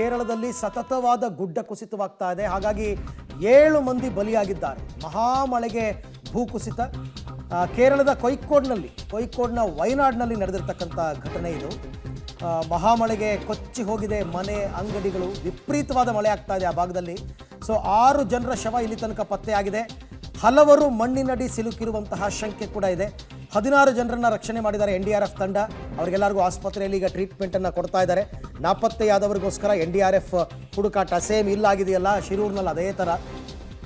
ಕೇರಳದಲ್ಲಿ ಸತತವಾದ ಗುಡ್ಡ ಕುಸಿತವಾಗ್ತಾ ಇದೆ. ಹಾಗಾಗಿ 7 ಮಂದಿ ಬಲಿಯಾಗಿದ್ದಾರೆ. ಮಹಾಮಳೆಗೆ ಭೂಕುಸಿತ ಕೇರಳದ ಕೋಯಿಕ್ಕೋಡ್ನ ವಯನಾಡ್ನಲ್ಲಿ ನಡೆದಿರ್ತಕ್ಕಂಥ ಘಟನೆ ಇದು. ಮಹಾಮಳೆಗೆ ಕೊಚ್ಚಿ ಹೋಗಿದೆ ಮನೆ, ಅಂಗಡಿಗಳು. ವಿಪರೀತವಾದ ಮಳೆ ಆಗ್ತಾ ಇದೆ ಆ ಭಾಗದಲ್ಲಿ. ಸೊ 6 ಜನರ ಶವ ಇಲ್ಲಿ ತನಕ ಪತ್ತೆಯಾಗಿದೆ. ಹಲವರು ಮಣ್ಣಿನಡಿ ಸಿಲುಕಿರುವಂತಹ ಶಂಕೆ ಕೂಡ ಇದೆ. 16 ಜನರನ್ನ ರಕ್ಷಣೆ ಮಾಡಿದ್ದಾರೆ NDRF ತಂಡ. ಅವರಿಗೆಲ್ಲರಿಗೂ ಆಸ್ಪತ್ರೆಯಲ್ಲಿ ಈಗ ಟ್ರೀಟ್ಮೆಂಟನ್ನು ಕೊಡ್ತಾ ಇದ್ದಾರೆ. ನಾಪತ್ತೆಯಾದವರಿಗೋಸ್ಕರ NDRF ಹುಡುಕಾಟ. ಸೇಮ್ ಇಲ್ಲಾಗಿದೆಯಲ್ಲ ಶಿರೂರಿನಲ್ಲಿ, ಅದೇ ಥರ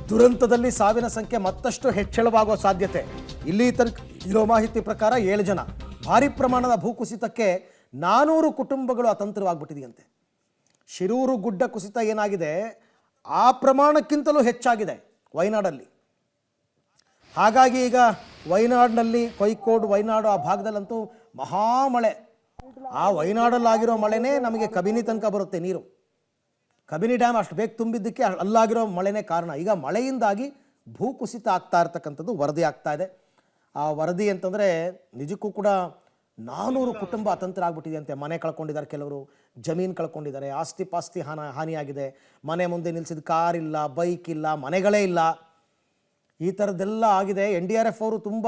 ದುರಂತದಲ್ಲಿ ಸಾವಿನ ಸಂಖ್ಯೆ ಮತ್ತಷ್ಟು ಹೆಚ್ಚಳವಾಗುವ ಸಾಧ್ಯತೆ. ಇಲ್ಲಿ ತನಕ ಇರೋ ಮಾಹಿತಿ ಪ್ರಕಾರ 7 ಜನ. ಭಾರಿ ಪ್ರಮಾಣದ ಭೂಕುಸಿತಕ್ಕೆ 400 ಕುಟುಂಬಗಳು ಅತಂತ್ರವಾಗ್ಬಿಟ್ಟಿದೆಯಂತೆ. ಶಿರೂರು ಗುಡ್ಡ ಕುಸಿತ ಏನಾಗಿದೆ ಆ ಪ್ರಮಾಣಕ್ಕಿಂತಲೂ ಹೆಚ್ಚಾಗಿದೆ ವಯನಾಡಲ್ಲಿ. ಹಾಗಾಗಿ ಈಗ ವಯನಾಡಿನಲ್ಲಿ ಕೋಯಿಕ್ಕೋಡ್ ವಯನಾಡು ಆ ಭಾಗದಲ್ಲಂತೂ ಮಹಾಮಳೆ. ಆ ವಯನಾಡಲ್ಲಾಗಿರೋ ಮಳೆನೇ ನಮಗೆ ಕಬಿನಿ ತನಕ ಬರುತ್ತೆ ನೀರು. ಕಬಿನಿ ಡ್ಯಾಮ್ ಅಷ್ಟು ಬೇಗ ತುಂಬಿದ್ದಕ್ಕೆ ಅಲ್ಲಾಗಿರೋ ಮಳೆನೇ ಕಾರಣ. ಈಗ ಮಳೆಯಿಂದಾಗಿ ಭೂಕುಸಿತ ಆಗ್ತಾ ಇರ್ತಕ್ಕಂಥದ್ದು ವರದಿ ಆಗ್ತಾ ಇದೆ. ಆ ವರದಿ ಅಂತಂದರೆ ನಿಜಕ್ಕೂ ಕೂಡ 400 ಕುಟುಂಬ ಅತಂತ್ರ ಆಗ್ಬಿಟ್ಟಿದೆಯಂತೆ. ಮನೆ ಕಳ್ಕೊಂಡಿದ್ದಾರೆ, ಕೆಲವರು ಜಮೀನು ಕಳ್ಕೊಂಡಿದ್ದಾರೆ, ಆಸ್ತಿ ಪಾಸ್ತಿ ಹಾನಿಯಾಗಿದೆ. ಮನೆ ಮುಂದೆ ನಿಲ್ಲಿಸಿದ ಕಾರ್ ಇಲ್ಲ, ಬೈಕ್ ಇಲ್ಲ, ಮನೆಗಳೇ ಇಲ್ಲ. ಈ ಥರದ್ದೆಲ್ಲ ಆಗಿದೆ. NDRF ಅವರು ತುಂಬ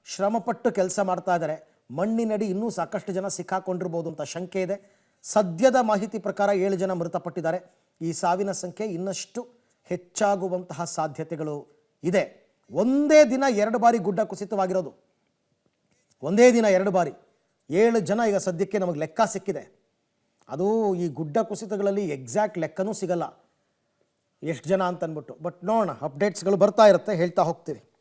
ಶ್ರಮಪಟ್ಟು ಕೆಲಸ ಮಾಡ್ತಾ ಇದ್ದಾರೆ. ಮಣ್ಣಿನಡಿ ಇನ್ನೂ ಸಾಕಷ್ಟು ಜನ ಸಿಕ್ಕಾಕೊಂಡಿರ್ಬೋದು ಅಂತ ಶಂಕೆ ಇದೆ. ಸದ್ಯದ ಮಾಹಿತಿ ಪ್ರಕಾರ 7 ಜನ ಮೃತಪಟ್ಟಿದ್ದಾರೆ. ಈ ಸಾವಿನ ಸಂಖ್ಯೆ ಇನ್ನಷ್ಟು ಹೆಚ್ಚಾಗುವಂತಹ ಸಾಧ್ಯತೆಗಳು ಇದೆ. ಒಂದೇ ದಿನ 2 ಬಾರಿ ಗುಡ್ಡ ಕುಸಿತವಾಗಿರೋದು. ಒಂದೇ ದಿನ 2 ಬಾರಿ 7 ಜನ ಈಗ ಸದ್ಯಕ್ಕೆ ನಮಗೆ ಲೆಕ್ಕ ಸಿಕ್ಕಿದೆ. ಅದು ಈ ಗುಡ್ಡ ಕುಸಿತಗಳಲ್ಲಿ ಎಕ್ಸಾಕ್ಟ್ ಲೆಕ್ಕನೂ ಸಿಗಲ್ಲ ಎಷ್ಟು ಜನ ಅಂತ ಅಂದ್ಬಿಟ್ಟು. ಬಟ್ ನೋಡೋಣ, ಅಪ್ಡೇಟ್ಸ್ಗಳು ಬರ್ತಾ ಇರುತ್ತೆ, ಹೇಳ್ತಾ ಹೋಗ್ತೀವಿ.